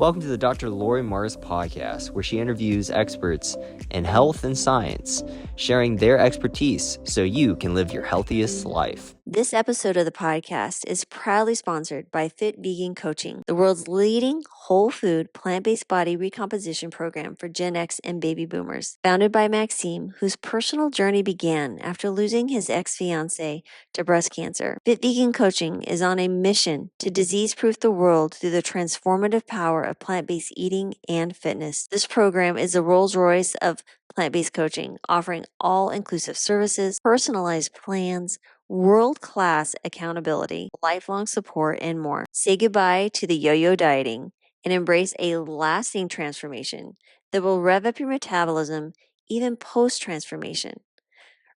Welcome to the Dr. Lori Mars podcast, where she interviews experts in health and science, sharing their expertise so you can live your healthiest life. This episode of the podcast is proudly sponsored by Fit Vegan Coaching, the world's leading whole food, plant-based body recomposition program for Gen X and baby boomers. Founded by Maxime, whose personal journey began after losing his ex-fiancée to breast cancer, Fit Vegan Coaching is on a mission to disease-proof the world through the transformative power of plant-based eating and fitness. This program is the Rolls-Royce of plant-based coaching, offering all-inclusive services, personalized plans, world-class accountability, lifelong support, and more. Say goodbye to the yo-yo dieting and embrace a lasting transformation that will rev up your metabolism even post-transformation.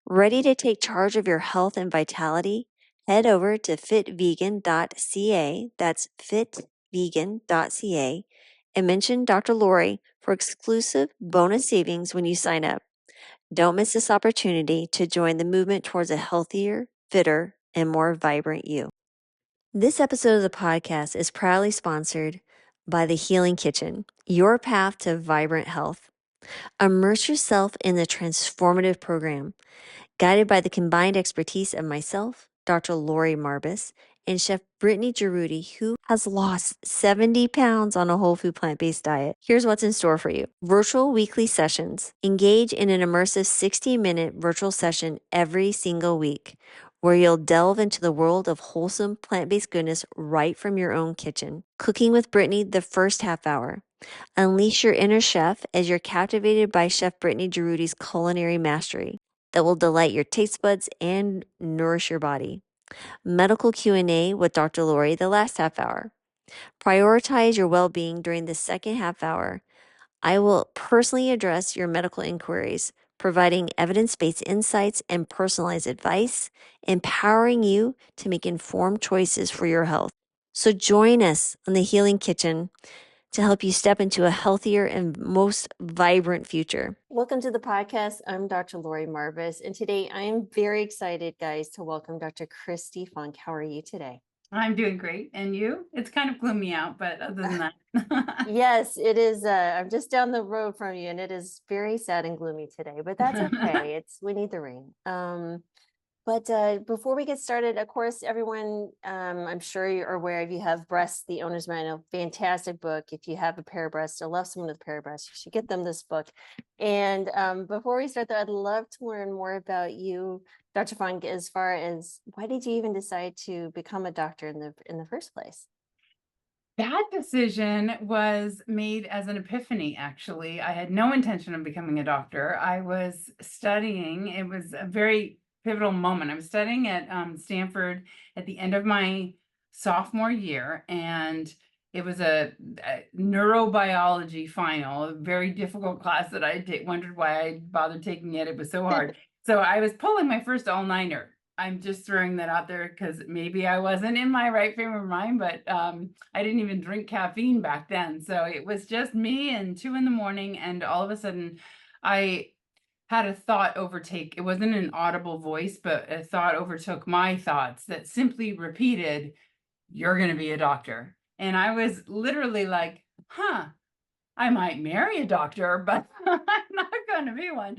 Ready to take charge of your health and vitality? Head over to fitvegan.ca, that's fitvegan.ca, and mention Dr. Lori for exclusive bonus savings when you sign up. Don't miss this opportunity to join the movement towards a healthier, fitter, and more vibrant you. This episode of the podcast is proudly sponsored by The Healing Kitchen, your path to vibrant health. Immerse yourself in the transformative program, guided by the combined expertise of myself, Dr. Lori Marbus, and Chef Brittany Giroudi, who has lost 70 pounds on a whole food plant-based diet. Here's what's in store for you. Virtual weekly sessions. Engage in an immersive 60-minute virtual session every single week, where you'll delve into the world of wholesome plant-based goodness right from your own kitchen. Cooking with Brittany the first half hour. Unleash your inner chef as you're captivated by Chef Brittany Giroudi's culinary mastery that will delight your taste buds and nourish your body. Medical Q&A with Dr. Lori the last half hour. Prioritize your well-being during the second half hour. I will personally address your medical inquiries, providing evidence-based insights and personalized advice, empowering you to make informed choices for your health. So join us on the Healing Kitchen to help you step into a healthier and most vibrant future. Welcome to the podcast. I'm Dr. Lori Marbus, and today I am very excited, guys, to welcome Dr. Kristi Funk. How are you today? I'm doing great. And you? It's kind of gloomy out, but other than that. Yes, it is. I'm just down the road from you, and it is very sad and gloomy today, but that's okay. We need the rain. But before we get started, of course, everyone, I'm sure you're aware, if you have breasts, The Owner's Manual, fantastic book. If you have a pair of breasts or love someone with a pair of breasts, you should get them this book. And before we start, though, I'd love to learn more about you, Dr. Funk, as far as why did you even decide to become a doctor in the first place? That decision was made as an epiphany, actually. I had no intention of becoming a doctor. I was studying, it was a very pivotal moment. I was studying at Stanford at the end of my sophomore year, and it was a neurobiology final, a very difficult class that I wondered why I bothered taking it. It was so hard. So I was pulling my first all-nighter. I'm just throwing that out there because maybe I wasn't in my right frame of mind, but I didn't even drink caffeine back then. So it was just me and 2 a.m, and all of a sudden I had a thought overtake. It wasn't an audible voice, but a thought overtook my thoughts that simply repeated, "You're going to be a doctor." And I was literally like, I might marry a doctor, but I'm not going to be one.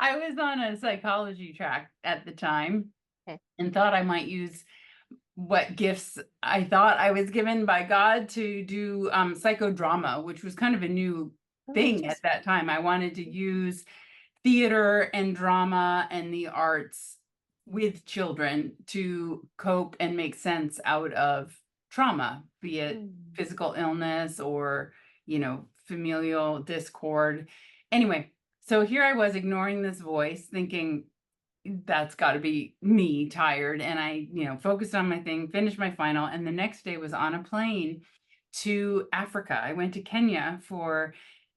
I was on a psychology track at the time. Okay. And thought I might use what gifts I thought I was given by God to do psychodrama, which was kind of a new thing at that time. I wanted to use theater and drama and the arts with children to cope and make sense out of trauma, be it physical illness or, familial discord. Anyway, so here I was ignoring this voice, thinking, that's got to be me tired. And I, focused on my thing, finished my final. And the next day was on a plane to Africa. I went to Kenya for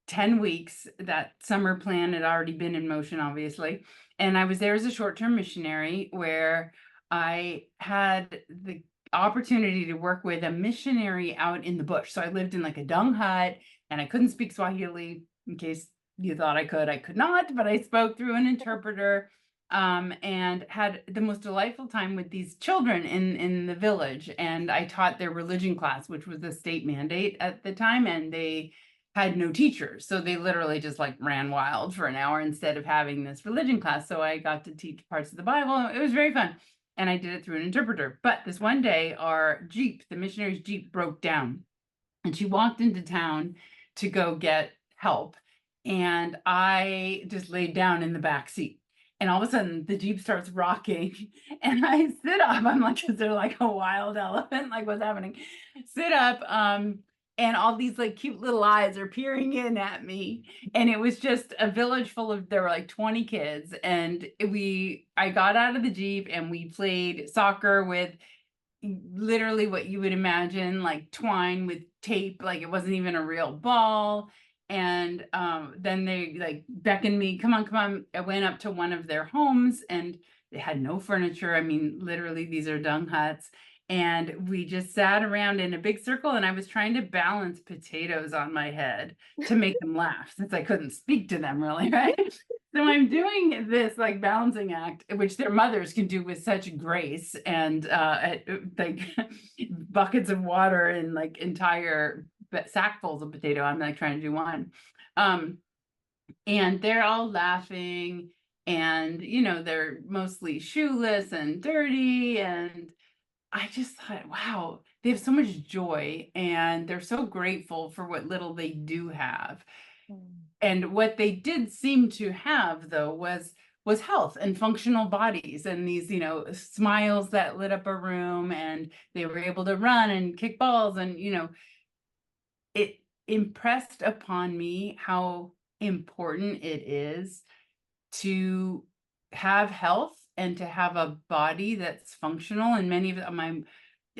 10 weeks. That summer plan had already been in motion, obviously. And I was there as a short-term missionary where I had the opportunity to work with a missionary out in the bush. So I lived in like a dung hut and I couldn't speak Swahili in case you thought I could. I could not, but I spoke through an interpreter. and had the most delightful time with these children in the village. And I taught their religion class, which was a state mandate at the time, and they had no teachers. So they literally just like ran wild for an hour instead of having this religion class. So I got to teach parts of the Bible. It was very fun. And I did it through an interpreter. But this one day, our Jeep, the missionary's Jeep, broke down. And she walked into town to go get help. And I just laid down in the back seat. And all of a sudden, the Jeep starts rocking. And I sit up. I'm like, is there like a wild elephant? Like, what's happening? Sit up. And all these like cute little eyes are peering in at me. And it was just a village full of, there were like 20 kids. And I got out of the Jeep and we played soccer with literally what you would imagine, like twine with tape, like it wasn't even a real ball. And then they like beckoned me, come on, come on. I went up to one of their homes and they had no furniture. I mean, literally, these are dung huts. And we just sat around in a big circle, and I was trying to balance potatoes on my head to make them laugh, since I couldn't speak to them really, right? So I'm doing this like balancing act, which their mothers can do with such grace, and like buckets of water and like entire sackfuls of potato. I'm like trying to do one. And they're all laughing, and they're mostly shoeless and dirty. And I just thought, wow, they have so much joy and they're so grateful for what little they do have. And what they did seem to have, though, was health and functional bodies, and these smiles that lit up a room, and they were able to run and kick balls. And it impressed upon me how important it is to have health and to have a body that's functional. And many of my,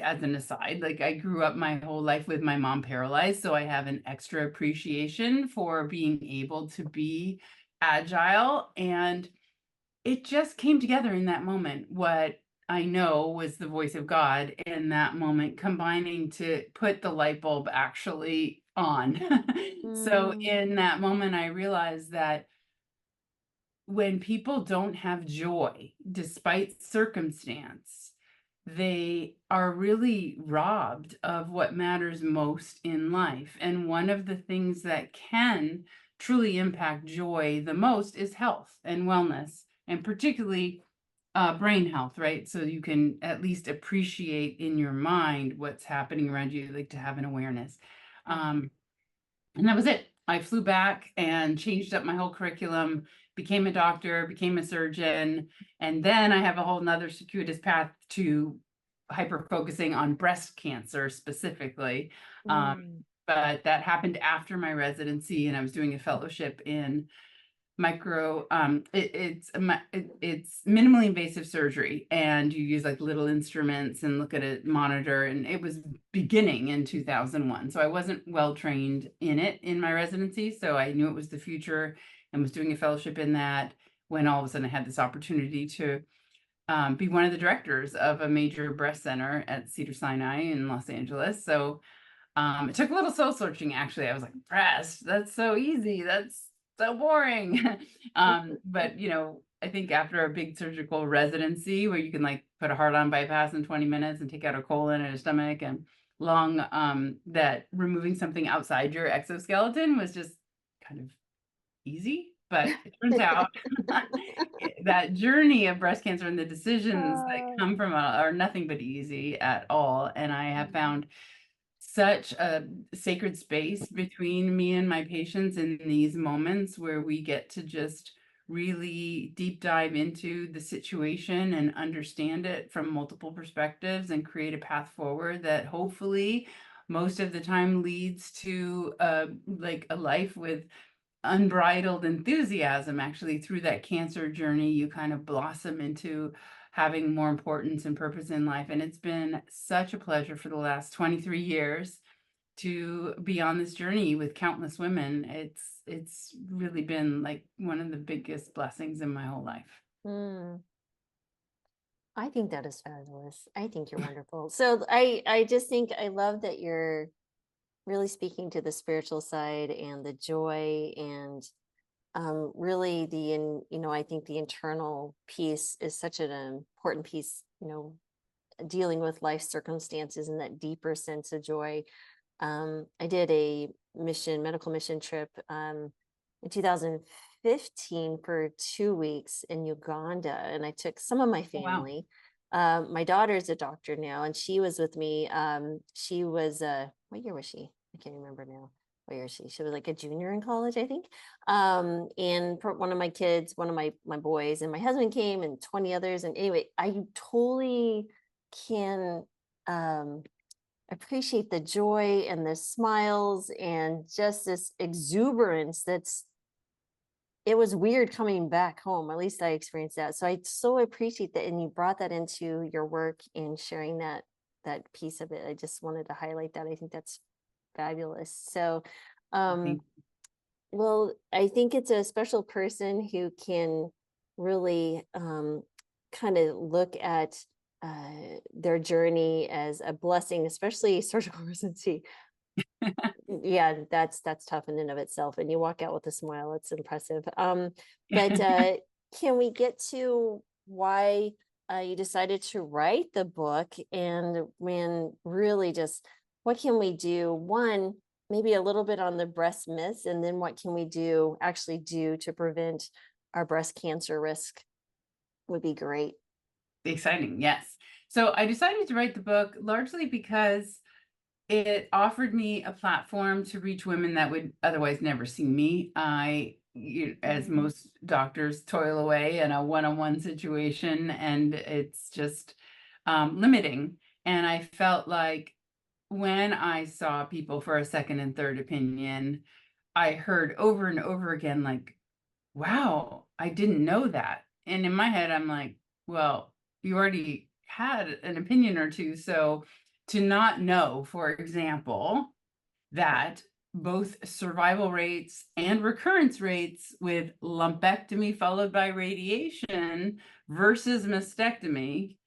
as an aside, like I grew up my whole life with my mom paralyzed, so I have an extra appreciation for being able to be agile. And it just came together in that moment, what I know was the voice of God in that moment, combining to put the light bulb actually on. So in that moment, I realized that when people don't have joy, despite circumstance, they are really robbed of what matters most in life. And one of the things that can truly impact joy the most is health and wellness, and particularly brain health, right? So you can at least appreciate in your mind what's happening around you, like to have an awareness. And that was it. I flew back and changed up my whole curriculum, became a doctor, became a surgeon. And then I have a whole nother circuitous path to hyper focusing on breast cancer specifically. But that happened after my residency, and I was doing a fellowship in it's minimally invasive surgery, and you use like little instruments and look at a monitor. And it was beginning in 2001, so I wasn't well trained in it in my residency, so I knew it was the future and was doing a fellowship in that, when all of a sudden I had this opportunity to be one of the directors of a major breast center at Cedars-Sinai in Los Angeles. So it took a little soul searching, actually. I was like, breast, that's so easy, that's so boring. But I think after a big surgical residency where you can like put a heart-on bypass in 20 minutes and take out a colon and a stomach and lung, that removing something outside your exoskeleton was just kind of easy. But it turns out that journey of breast cancer and the decisions that come from it are nothing but easy at all. And I have found such a sacred space between me and my patients in these moments where we get to just really deep dive into the situation and understand it from multiple perspectives and create a path forward that hopefully most of the time leads to like a life with unbridled enthusiasm. Actually, through that cancer journey, you kind of blossom into having more importance and purpose in life. And it's been such a pleasure for the last 23 years to be on this journey with countless women. It's really been like one of the biggest blessings in my whole life. I think that is fabulous. I think you're wonderful. So I just think I love that you're really speaking to the spiritual side and the joy and really I think the internal piece is such an important piece, dealing with life circumstances and that deeper sense of joy. I did a medical mission trip in 2015 for 2 weeks in Uganda, and I took some of my Oh, wow. family. My daughter's a doctor now, and she was with me. She was what year was she? I can't remember now. What year is she? She was like a junior in college, I think. And one of my kids, one of my boys, and my husband came, and 20 others. And anyway, I totally can appreciate the joy and the smiles and just this exuberance it was weird coming back home. At least I experienced that. So I so appreciate that. And you brought that into your work and sharing that piece of it. I just wanted to highlight that. I think that's fabulous. So Thank well, I think it's a special person who can really kind of look at their journey as a blessing, especially surgical residency. Yeah, that's tough in and of itself. And you walk out with a smile. It's impressive. But can we get to why you decided to write the book, and when really just what can we do? One, maybe a little bit on the breast myths, and then what can we actually do to prevent our breast cancer risk would be great. Exciting. Yes. So I decided to write the book largely because it offered me a platform to reach women that would otherwise never see me. As most doctors, toil away in a one-on-one situation, and it's just limiting. And I felt like when I saw people for a second and third opinion, I heard over and over again, like, wow, I didn't know that. And in my head, I'm like, well, you already had an opinion or two. So to not know, for example, that both survival rates and recurrence rates with lumpectomy followed by radiation versus mastectomy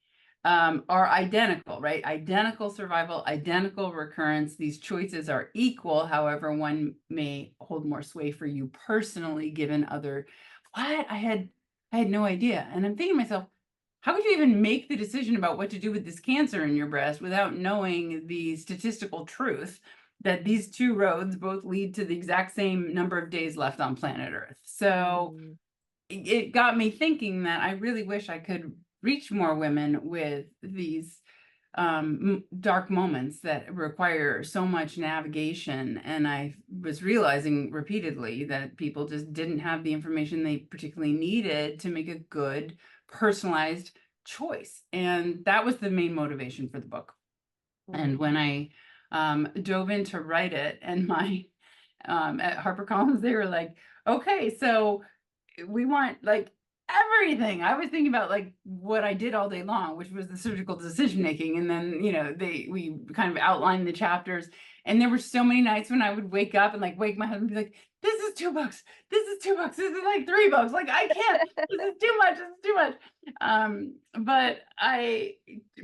are identical, right? Identical survival, identical recurrence. These choices are equal. However, one may hold more sway for you personally, given other. What? I had no idea. And I'm thinking to myself, how could you even make the decision about what to do with this cancer in your breast without knowing the statistical truth that these two roads both lead to the exact same number of days left on planet Earth? So it got me thinking that I really wish I could reach more women with these dark moments that require so much navigation. And I was realizing repeatedly that people just didn't have the information they particularly needed to make a good, personalized choice. And that was the main motivation for the book. And when I dove in to write it, and my at HarperCollins, they were like, okay, so we want like everything. I was thinking about like what I did all day long, which was the surgical decision making. And then, we kind of outlined the chapters. And there were so many nights when I would wake up and like wake my husband and be like, this is 2 books. This is 2 books. This is like 3 books. Like, I can't, this is too much. This is too much. But I,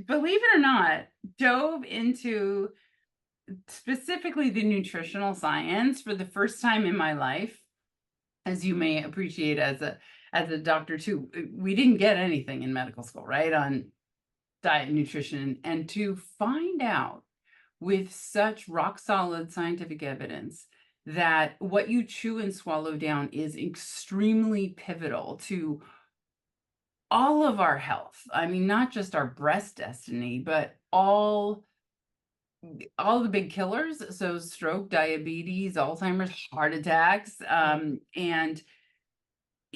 believe it or not, dove into specifically the nutritional science for the first time in my life. As you may appreciate as a doctor too, we didn't get anything in medical school, right, on diet and nutrition. And to find out with such rock solid scientific evidence that what you chew and swallow down is extremely pivotal to all of our health. I mean, not just our breast destiny, but all the big killers. So stroke, diabetes, Alzheimer's, heart attacks, and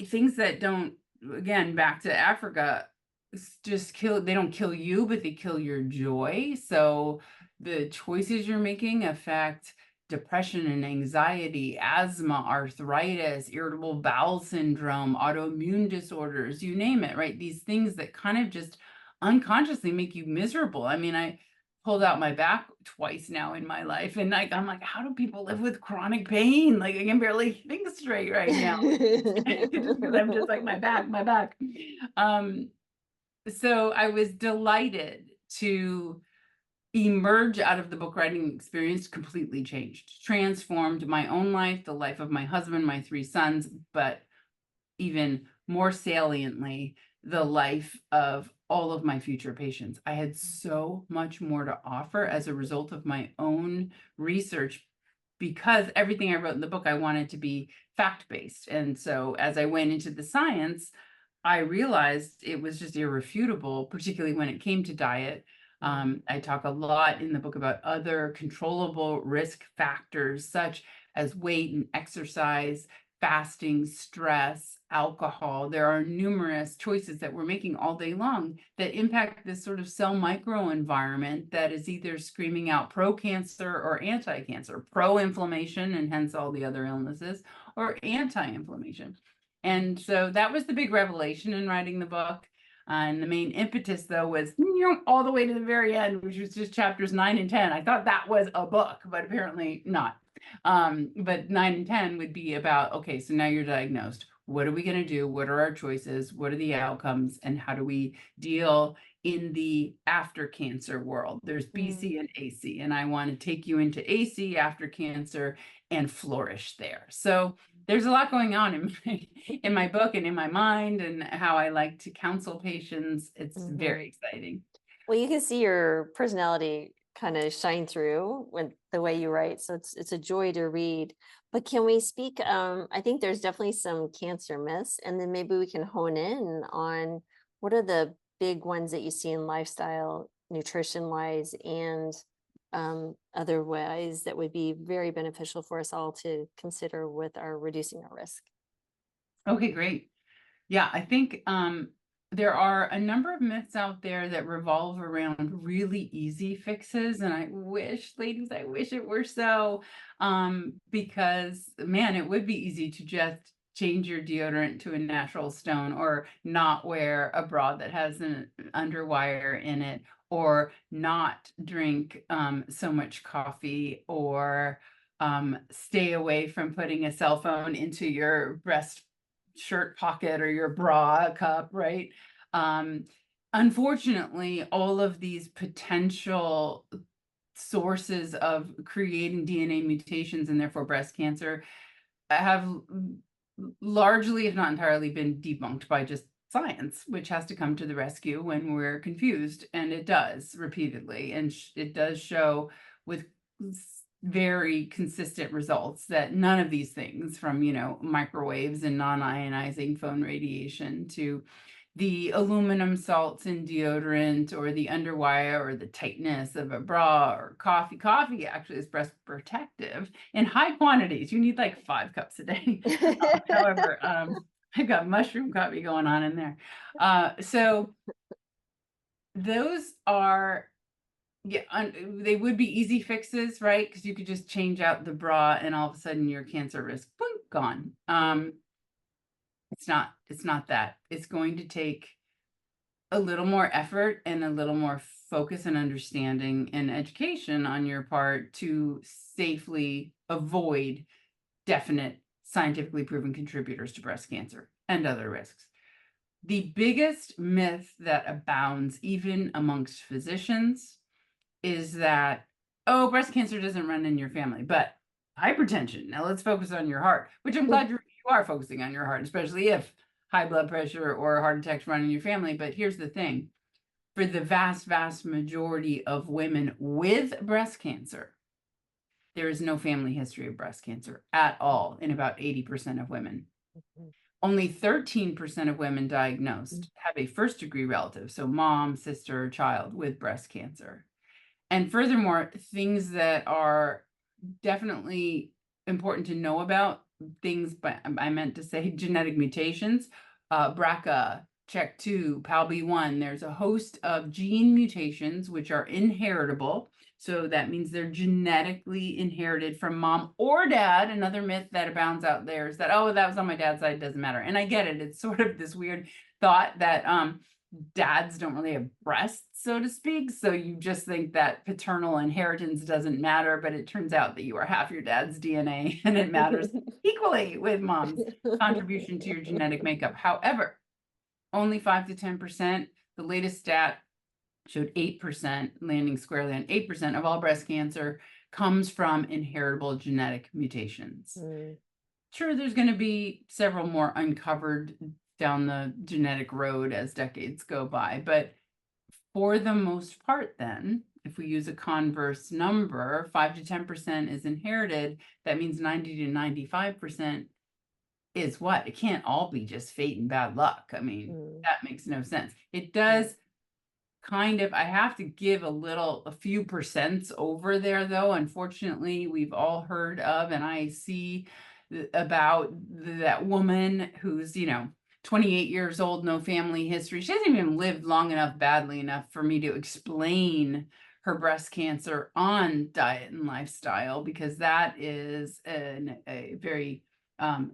things that don't, again, back to Africa, just they don't kill you, but they kill your joy. So the choices you're making affect depression and anxiety, asthma, arthritis, irritable bowel syndrome, autoimmune disorders, you name it, right? These things that kind of just unconsciously make you miserable. I mean, I pulled out my back twice now in my life, and like I'm like, how do people live with chronic pain? Like I can barely think straight right now. Just because I'm just like my back. So I was delighted to emerge out of the book writing experience completely changed, transformed my own life, the life of my husband, my 3 sons, but even more saliently, the life of all of my future patients. I had so much more to offer as a result of my own research, because everything I wrote in the book, I wanted to be fact-based. And so as I went into the science, I realized it was just irrefutable, particularly when it came to diet. I talk a lot in the book about other controllable risk factors, such as weight and exercise, fasting, stress, alcohol. There are numerous choices that we're making all day long that impact this sort of cell microenvironment that is either screaming out pro-cancer or anti-cancer, pro-inflammation, and hence all the other illnesses, or anti-inflammation. And so that was the big revelation in writing the book. And the main impetus, though, was all the way to the very end, which was just chapters 9 and 10. I thought that was a book, but apparently not. But 9 and 10 would be about, okay, so now you're diagnosed. What are we going to do? What are our choices? What are the outcomes? And how do we deal in the after cancer world? There's BC and AC, and I want to take you into AC after cancer and flourish there. So there's a lot going on in my book and in my mind, and how I like to counsel patients. It's very exciting. Well, you can see your personality kind of shine through with the way you write. So it's a joy to read. But can we speak? I think there's definitely some cancer myths, and then maybe we can hone in on what are the big ones that you see in lifestyle, nutrition wise, and other ways that would be very beneficial for us all to consider with our reducing our risk. Okay, great. Yeah, I think there are a number of myths out there that revolve around really easy fixes. And I wish, ladies, I wish it were so, because man, it would be easy to just change your deodorant to a natural stone, or not wear a bra that has an underwire in it, or not drink so much coffee, or stay away from putting a cell phone into your breast shirt pocket or your bra cup, right? Unfortunately, all of these potential sources of creating DNA mutations and therefore breast cancer have largely, if not entirely, been debunked by just science, which has to come to the rescue when we're confused. And it does repeatedly. And it does show with very consistent results that none of these things, from, microwaves and non-ionizing phone radiation to the aluminum salts in deodorant, or the underwire, or the tightness of a bra, or coffee. Coffee actually is breast protective in high quantities. You need like 5 cups a day. However, I've got mushroom coffee going on in there. So those are, they would be easy fixes, right? Because you could just change out the bra and all of a sudden your cancer risk, boom, gone. It's not that. It's going to take a little more effort and a little more focus and understanding and education on your part to safely avoid definite scientifically proven contributors to breast cancer and other risks. The biggest myth that abounds even amongst physicians is that, oh, breast cancer doesn't run in your family, but hypertension. Now let's focus on your heart, which I'm glad you are focusing on your heart, especially if high blood pressure or heart attacks run in your family. But here's the thing. For the vast, vast majority of women with breast cancer, there is no family history of breast cancer at all in about 80% of women. Only 13% of women diagnosed have a first-degree relative, so mom, sister, child, with breast cancer. And furthermore, things that are definitely important to know about, things, but I meant to say genetic mutations, BRCA, CHEK2, PALB1, there's a host of gene mutations which are inheritable. So that means they're genetically inherited from mom or dad. Another myth that abounds out there is that, oh, that was on my dad's side, doesn't matter. And I get it. It's sort of this weird thought that dads don't really have breasts, so to speak. So you just think that paternal inheritance doesn't matter, but it turns out that you are half your dad's DNA, and it matters equally with mom's contribution to your genetic makeup. However, only 5 to 10%. The latest stat showed 8%, landing squarely on 8% of all breast cancer comes from inheritable genetic mutations. Sure, there's going to be several more uncovered down the genetic road as decades go by, but for the most part, then, if we use a converse number, 5 to 10% is inherited. That means 90 to 95% is what? It can't all be just fate and bad luck. I mean, that makes no sense. It does kind of, I have to give a few percents over there, though. Unfortunately, we've all heard of, and I see about that woman who's, 28 years old, no family history. She hasn't even lived long enough, badly enough for me to explain her breast cancer on diet and lifestyle, because that is a very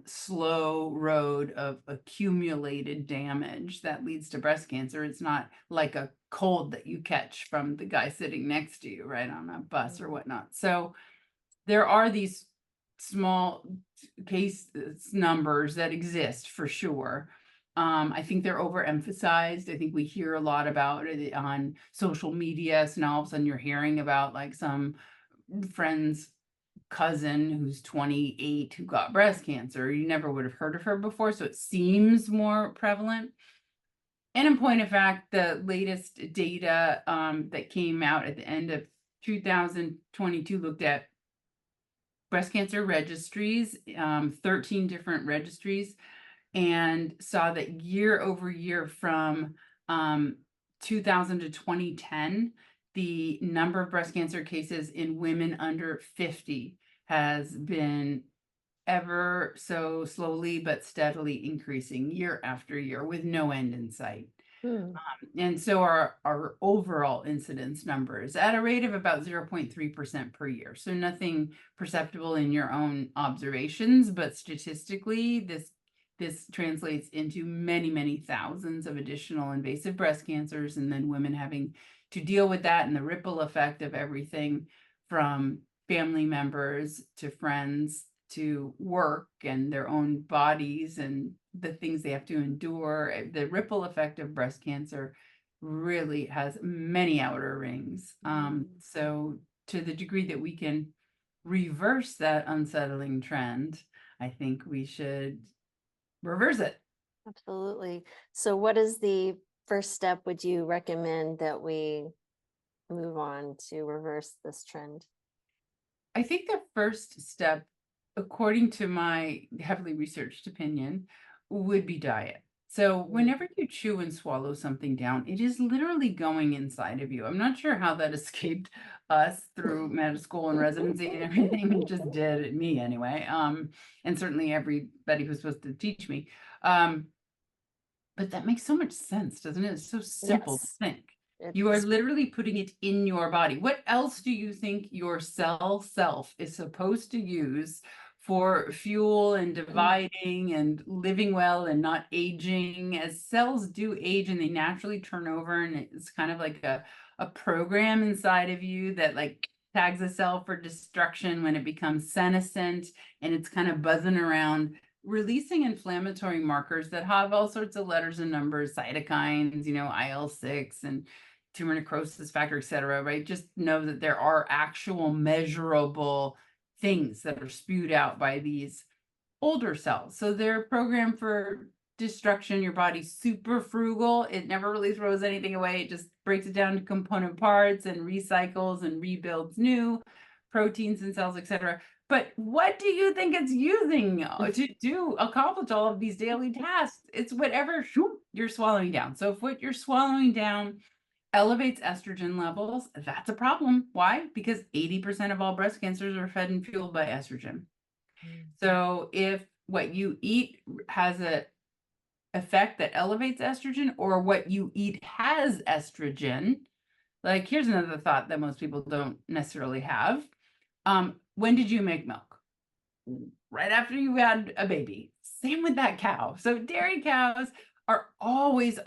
slow road of accumulated damage that leads to breast cancer. It's not like a cold that you catch from the guy sitting next to you, right, on a bus or whatnot. So there are these small case numbers that exist for sure. I think they're overemphasized. I think we hear a lot about it on social media. So now all of a sudden you're hearing about like some friend's cousin who's 28 who got breast cancer. You never would have heard of her before, so it seems more prevalent. And in point of fact, the latest data that came out at the end of 2022 looked at breast cancer registries, 13 different registries, and saw that year over year from 2000 to 2010, the number of breast cancer cases in women under 50 has been ever so slowly but steadily increasing year after year with no end in sight. And so our overall incidence numbers at a rate of about 0.3% per year. So nothing perceptible in your own observations, but statistically, this translates into many, many thousands of additional invasive breast cancers, and then women having to deal with that and the ripple effect of everything from family members to friends to work and their own bodies and the things they have to endure. The ripple effect of breast cancer really has many outer rings. So to the degree that we can reverse that unsettling trend, I think we should reverse it. Absolutely. So what is the first step would you recommend that we move on to reverse this trend? I think the first step, according to my heavily researched opinion, would be diet. So whenever you chew and swallow something down, it is literally going inside of you. I'm not sure how that escaped us through medical school and residency and everything. It just did, me anyway. And certainly everybody who's supposed to teach me. But that makes so much sense, doesn't it? It's so simple to think. You are literally putting it in your body. What else do you think your self is supposed to use for fuel and dividing and living well and not aging? As cells do age and they naturally turn over, and it's kind of like a program inside of you that like tags a cell for destruction when it becomes senescent, and it's kind of buzzing around releasing inflammatory markers that have all sorts of letters and numbers, cytokines, IL-6 and tumor necrosis factor, et cetera, right? Just know that there are actual measurable things that are spewed out by these older cells. So they're programmed for destruction. Your body's super frugal. It never really throws anything away. It just breaks it down to component parts and recycles and rebuilds new proteins and cells, et cetera. But what do you think it's using to accomplish all of these daily tasks? It's whatever you're swallowing down. So if what you're swallowing down elevates estrogen levels, that's a problem. Why? Because 80% of all breast cancers are fed and fueled by estrogen. So if what you eat has a effect that elevates estrogen, or what you eat has estrogen, like here's another thought that most people don't necessarily have. When did you make milk? Right after you had a baby. Same with that cow. So dairy cows are always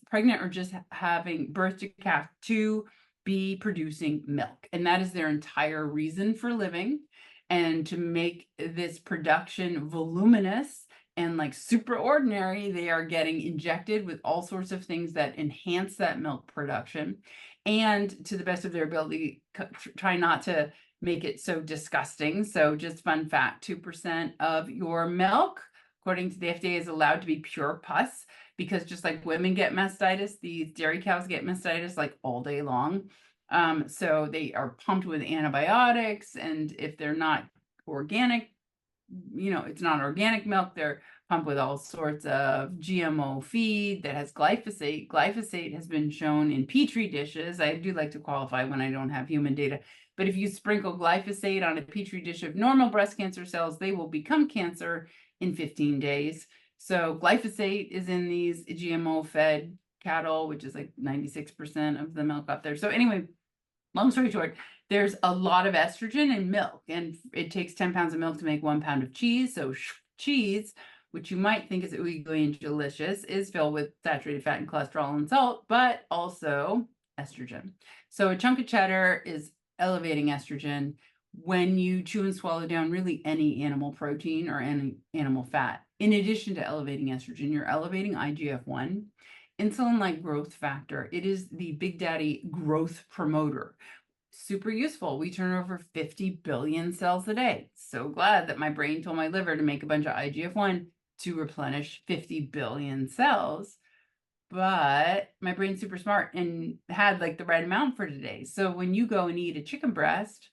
pregnant or just having birth to calf to be producing milk. And that is their entire reason for living. And to make this production voluminous And like super ordinary, they are getting injected with all sorts of things that enhance that milk production. And to the best of their ability, try not to make it so disgusting. So just fun fact, 2% of your milk, according to the FDA, is allowed to be pure pus, because just like women get mastitis, these dairy cows get mastitis like all day long. So they are pumped with antibiotics, and if they're not organic, it's not organic milk, they're pumped with all sorts of GMO feed that has glyphosate. Glyphosate has been shown in petri dishes. I do like to qualify when I don't have human data, but if you sprinkle glyphosate on a petri dish of normal breast cancer cells, they will become cancer in 15 days. So glyphosate is in these GMO fed cattle, which is like 96% of the milk out there. So anyway, long story short, there's a lot of estrogen in milk, and it takes 10 pounds of milk to make 1 pound of cheese. So cheese, which you might think is ooey and delicious, is filled with saturated fat and cholesterol and salt, but also estrogen. So a chunk of cheddar is elevating estrogen. When you chew and swallow down really any animal protein or any animal fat, in addition to elevating estrogen, you're elevating IGF-1, insulin-like growth factor. It is the big daddy growth promoter. Super useful. We turn over 50 billion cells a day. So glad that my brain told my liver to make a bunch of IGF-1 to replenish 50 billion cells. But my brain's super smart and had like the right amount for today. So when you go and eat a chicken breast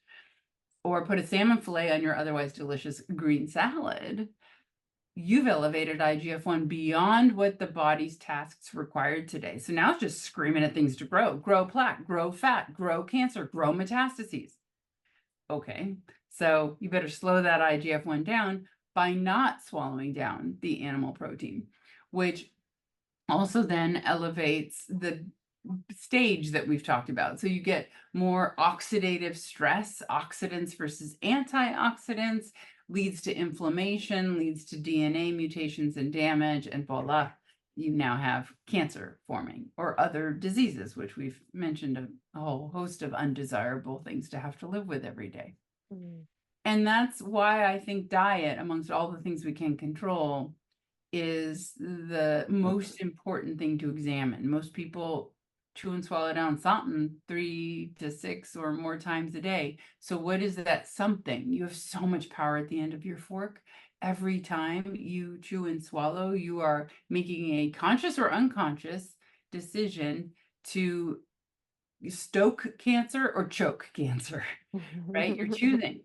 or put a salmon fillet on your otherwise delicious green salad, you've elevated IGF-1 beyond what the body's tasks required today. So now it's just screaming at things to grow plaque, grow fat, grow cancer, grow metastases. Okay, so you better slow that IGF-1 down by not swallowing down the animal protein, which also then elevates the stage that we've talked about. So you get more oxidative stress, oxidants versus antioxidants, leads to inflammation, leads to DNA mutations and damage, and voila, you now have cancer forming or other diseases, which we've mentioned a whole host of undesirable things to have to live with every day. Mm. And that's why I think diet, amongst all the things we can control, is the most important thing to examine. Most people chew and swallow down something 3 to 6 or more times a day. So what is that something? You have so much power at the end of your fork. Every time you chew and swallow, you are making a conscious or unconscious decision to stoke cancer or choke cancer, right? You're choosing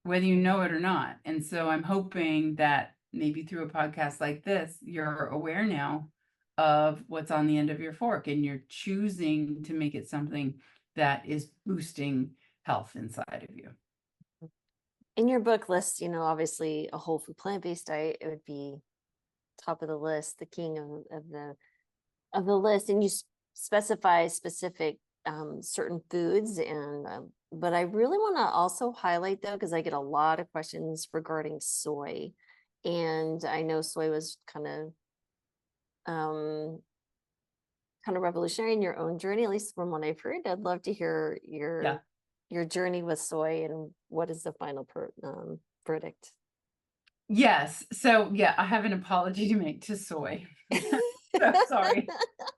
whether you know it or not. And so I'm hoping that maybe through a podcast like this, you're aware now of what's on the end of your fork, and you're choosing to make it something that is boosting health inside of you. In your book list, obviously a whole food plant-based diet, it would be top of the list, the king of the list, and you specify specific certain foods, and but I really want to also highlight, though, because I get a lot of questions regarding soy, and I know soy was kind of revolutionary in your own journey, at least from what I've heard. I'd love to hear your journey with soy and what is the final verdict. Yes. So yeah, I have an apology to make to soy. So sorry.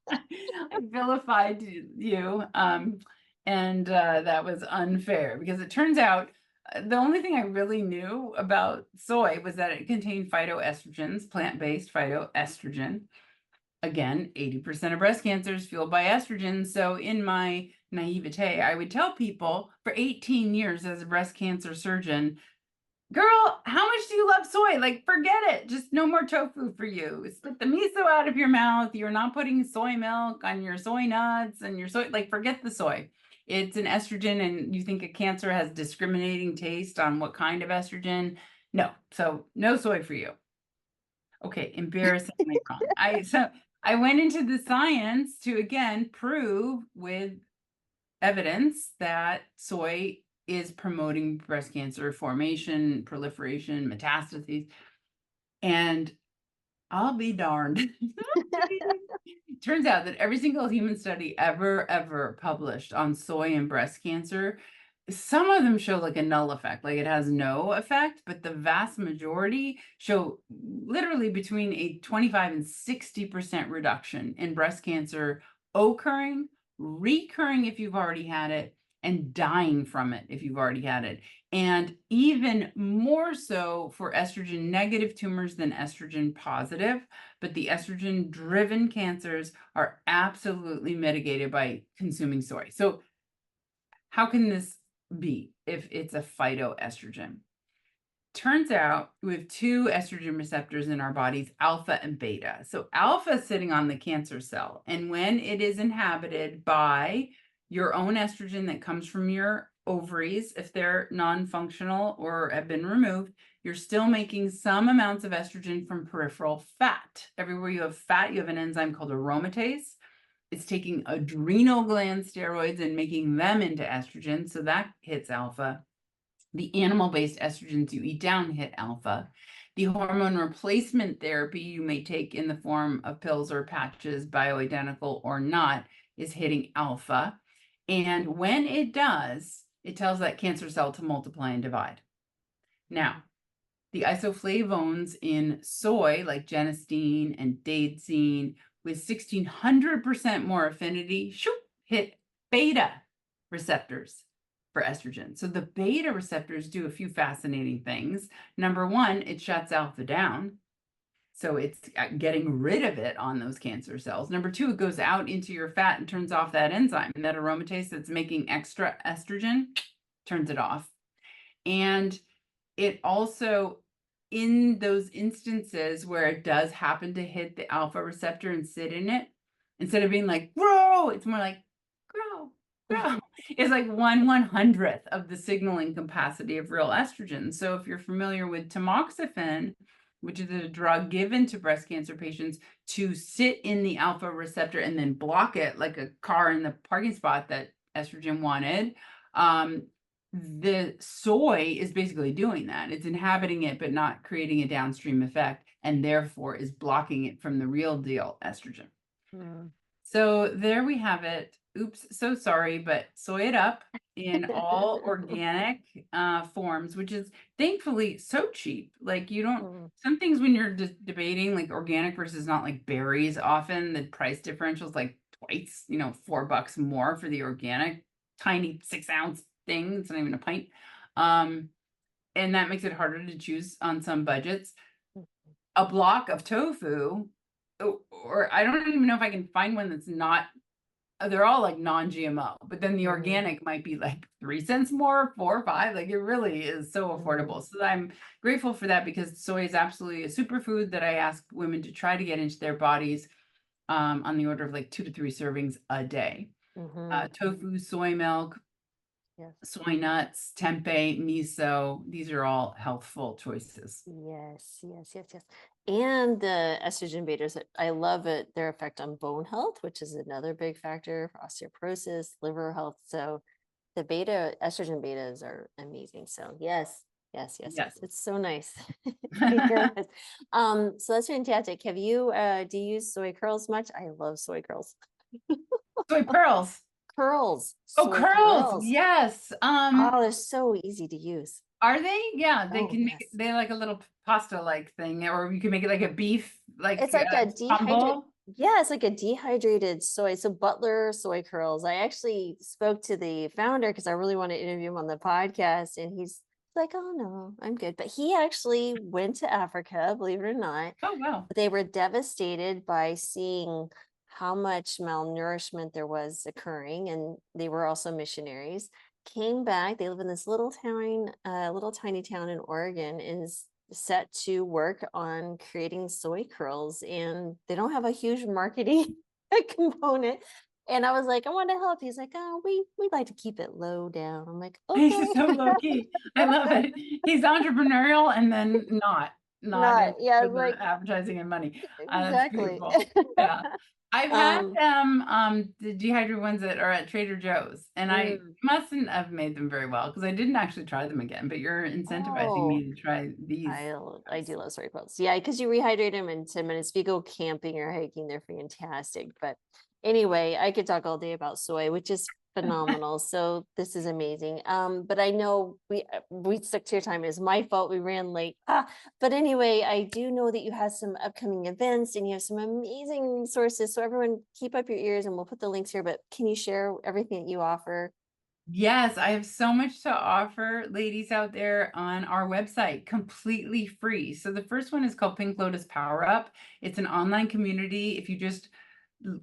I vilified you. And that was unfair, because it turns out the only thing I really knew about soy was that it contained phytoestrogens, plant-based phytoestrogen. Again, 80% of breast cancer is fueled by estrogen. So in my naivete, I would tell people for 18 years as a breast cancer surgeon, girl, how much do you love soy? Like, forget it. Just no more tofu for you. Spit the miso out of your mouth. You're not putting soy milk on your soy nuts and your soy, like, forget the soy. It's an estrogen, and you think a cancer has discriminating taste on what kind of estrogen? No. So no soy for you. Okay, embarrassingly wrong. I went into the science to, again, prove with evidence that soy is promoting breast cancer formation, proliferation, metastases. And I'll be darned. Turns out that every single human study ever published on soy and breast cancer Some of them show like a null effect, like it has no effect, but the vast majority show literally between a 25 and 60% reduction in breast cancer occurring, recurring if you've already had it, and dying from it if you've already had it. And even more so for estrogen negative tumors than estrogen positive. But the estrogen driven cancers are absolutely mitigated by consuming soy. So how can this be if it's a phytoestrogen? Turns out we have two estrogen receptors in our bodies, alpha and beta. So alpha is sitting on the cancer cell, and when it is inhabited by your own estrogen that comes from your ovaries, if they're non-functional or have been removed, you're still making some amounts of estrogen from peripheral fat. Everywhere you have fat, you have an enzyme called aromatase. It's taking adrenal gland steroids and making them into estrogen, so that hits alpha. The animal-based estrogens you eat down hit alpha. The hormone replacement therapy you may take in the form of pills or patches, bioidentical or not, is hitting alpha. And when it does, it tells that cancer cell to multiply and divide. Now, the isoflavones in soy, like genistein and daidzein, with 1,600% more affinity, hit beta receptors for estrogen. So the beta receptors do a few fascinating things. Number one, it shuts alpha down. So it's getting rid of it on those cancer cells. Number two, it goes out into your fat and turns off that enzyme. And that aromatase that's making extra estrogen turns it off. And it also, in those instances where it does happen to hit the alpha receptor and sit in it, instead of being like, grow, it's more like, grow. It's like 1/100th of the signaling capacity of real estrogen. So if you're familiar with tamoxifen, which is a drug given to breast cancer patients to sit in the alpha receptor and then block it like a car in the parking spot that estrogen wanted, the soy is basically doing that. It's inhabiting it, but not creating a downstream effect, and therefore is blocking it from the real deal estrogen. So there we have it. Oops, so sorry, but soy it up in all organic forms, which is thankfully so cheap. Like you don't, some things when you're debating like organic versus not, like berries, often the price differential is like twice, $4 more for the organic, tiny 6-ounce thing. It's not even a pint. And that makes it harder to choose on some budgets. A block of tofu, or I don't even know if I can find one that's not, they're all like non-GMO, but then the organic might be like 3 cents more, 4 or 5. Like it really is so affordable. So I'm grateful for that, because soy is absolutely a superfood that I ask women to try to get into their bodies on the order of like 2 to 3 servings a day. Tofu, soy milk, soy nuts, tempeh, miso, these are all healthful choices. Yes. And the estrogen betas, I love it, their effect on bone health, which is another big factor for osteoporosis, liver health. So the estrogen betas are amazing. So yes. It's so nice. So that's fantastic. Have you, do you use soy curls much? I love soy curls. Soy pearls. Curls. Oh, curls. Yes. Oh, they're so easy to use. Are they? Yeah, they can make yes. they're like a little pasta-like thing, or you can make it like a beef, like It's like a dehydrated. crumble. Yeah, it's like a dehydrated soy. So Butler soy curls. I actually spoke to the founder because I really want to interview him on the podcast, and he's like, "Oh no, I'm good." But he actually went to Africa, believe it or not. Oh, wow. They were devastated by seeing how much malnourishment there was occurring, and they were also missionaries. Came back. They live in this little town, little tiny town in Oregon, and is set to work on creating soy curls, and they don't have a huge marketing component. And I was like, I want to help. He's like, oh, we'd like to keep it low down. I'm like, okay. He's so low key. I love it. He's entrepreneurial and then not Not, yeah, for the like advertising and money. That's exactly. beautiful. Yeah. I've had the dehydrated ones that are at Trader Joe's, and I mustn't have made them very well because I didn't actually try them again, but you're incentivizing me to try these. I do love soy curls. Yeah, because you rehydrate them in 10 minutes. If you go camping or hiking, they're fantastic. But anyway, I could talk all day about soy, which is phenomenal. So this is amazing. But I know we stuck to your time. It's my fault. We ran late. But anyway, I do know that you have some upcoming events and you have some amazing resources. So everyone keep up your ears and we'll put the links here. But can you share everything that you offer? Yes, I have so much to offer ladies out there on our website, completely free. So the first one is called Pink Lotus Power Up. It's an online community. If you just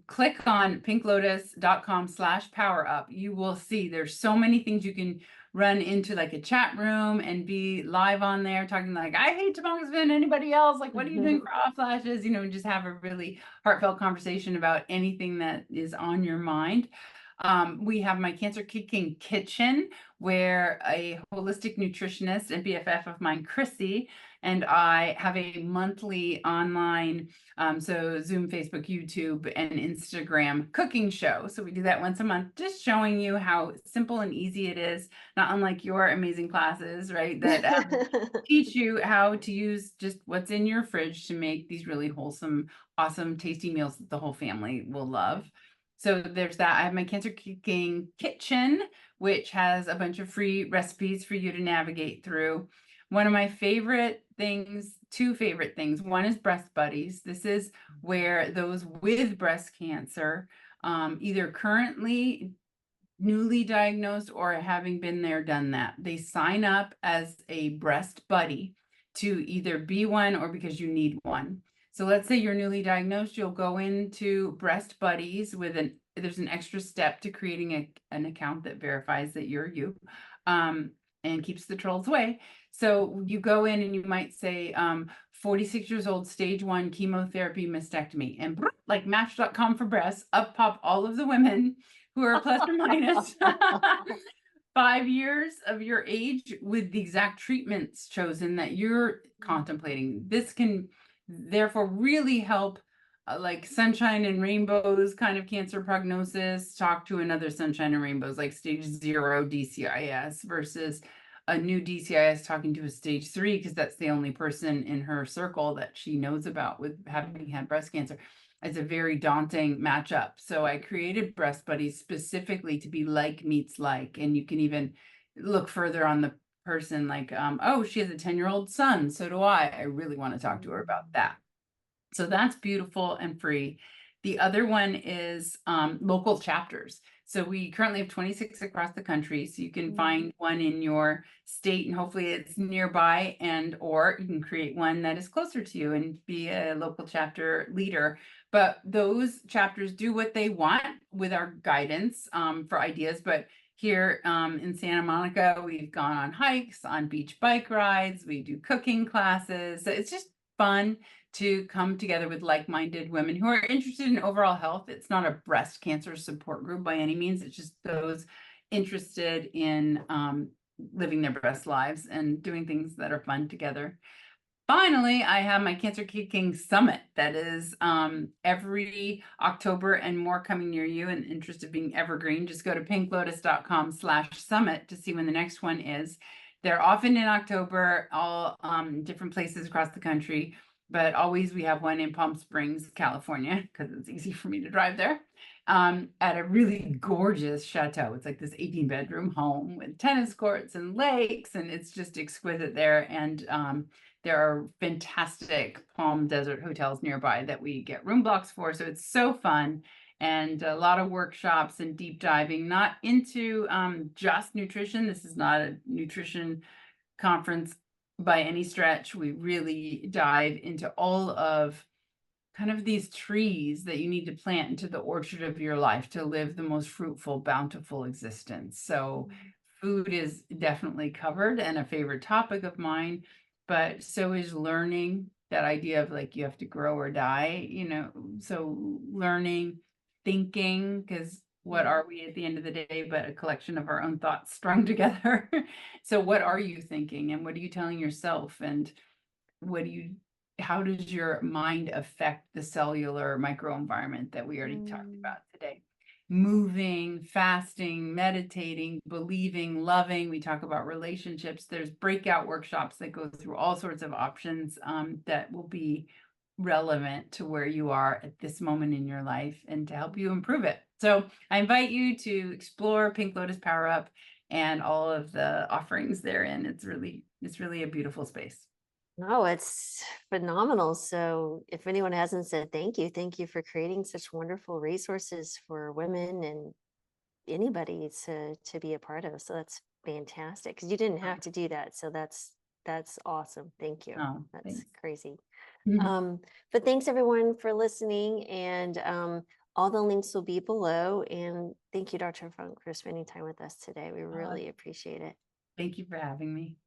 click on pinklotus.com/power up, you will see there's so many things you can run into, like a chat room and be live on there talking like, I hate tamoxifen, anybody else? Like, what are you doing for hot flashes? And just have a really heartfelt conversation about anything that is on your mind. We have my Cancer Kicking Kitchen, where a holistic nutritionist and BFF of mine, Kristi, and I have a monthly online, so Zoom, Facebook, YouTube, and Instagram cooking show. So we do that once a month, just showing you how simple and easy it is, not unlike your amazing classes, right? That teach you how to use just what's in your fridge to make these really wholesome, awesome, tasty meals that the whole family will love. So there's that. I have my Cancer Kicking Kitchen, which has a bunch of free recipes for you to navigate through. One of my favorite things, two favorite things. One is Breast Buddies. This is where those with breast cancer, either currently newly diagnosed or having been there, done that, they sign up as a breast buddy to either be one or because you need one. So let's say you're newly diagnosed, you'll go into Breast Buddies with there's an extra step to creating an account that verifies that you're you, and keeps the trolls away. So you go in and you might say, 46 years old, stage 1 chemotherapy mastectomy, and like Match.com for breasts, up pop all of the women who are plus or minus 5 years of your age with the exact treatments chosen that you're contemplating. This can therefore really help, like Sunshine and Rainbows kind of cancer prognosis, talk to another Sunshine and Rainbows, like stage 0 DCIS versus a new DCIS talking to a stage 3, because that's the only person in her circle that she knows about with having had breast cancer. It's a very daunting matchup. So I created Breast Buddies specifically to be like meets like, and you can even look further on the person, like, oh, she has a 10-year-old son, so do I. I really want to talk to her about that. So that's beautiful and free. The other one is local chapters. So we currently have 26 across the country. So you can find one in your state and hopefully it's nearby, and or you can create one that is closer to you and be a local chapter leader. But those chapters do what they want with our guidance for ideas. But here in Santa Monica, we've gone on hikes, on beach bike rides, we do cooking classes. So it's just fun to come together with like-minded women who are interested in overall health. It's not a breast cancer support group by any means. It's just those interested in living their best lives and doing things that are fun together. Finally, I have my Cancer Kicking Summit that is every October, and more coming near you. In the interest of being evergreen, just go to pinklotus.com/summit to see when the next one is. They're often in October, all different places across the country, but always we have one in Palm Springs, California, because it's easy for me to drive there, at a really gorgeous chateau. It's like this 18-bedroom home with tennis courts and lakes, and it's just exquisite there. And there are fantastic Palm Desert hotels nearby that we get room blocks for. So it's so fun, and a lot of workshops and deep diving, not into just nutrition. This is not a nutrition conference by any stretch. We really dive into all of kind of these trees that you need to plant into the orchard of your life to live the most fruitful, bountiful existence. So food is definitely covered and a favorite topic of mine, but so is learning. That idea of like you have to grow or die, so learning, thinking, because what are we at the end of the day but a collection of our own thoughts strung together? So what are you thinking, and what are you telling yourself, and how does your mind affect the cellular microenvironment that we already talked about today? Moving, fasting, meditating, believing, loving. We talk about relationships. There's breakout workshops that go through all sorts of options that will be relevant to where you are at this moment in your life and to help you improve it. So I invite you to explore Pink Lotus Power Up and all of the offerings therein. It's really a beautiful space. No, it's phenomenal. So if anyone hasn't said thank you for creating such wonderful resources for women and anybody to be a part of. So that's fantastic because you didn't have to do that. So that's awesome. Thank you. Oh, That's thanks. crazy. But thanks everyone for listening, and all the links will be below. And thank you, Dr. Funk, for spending time with us today. We really appreciate it. Thank you for having me.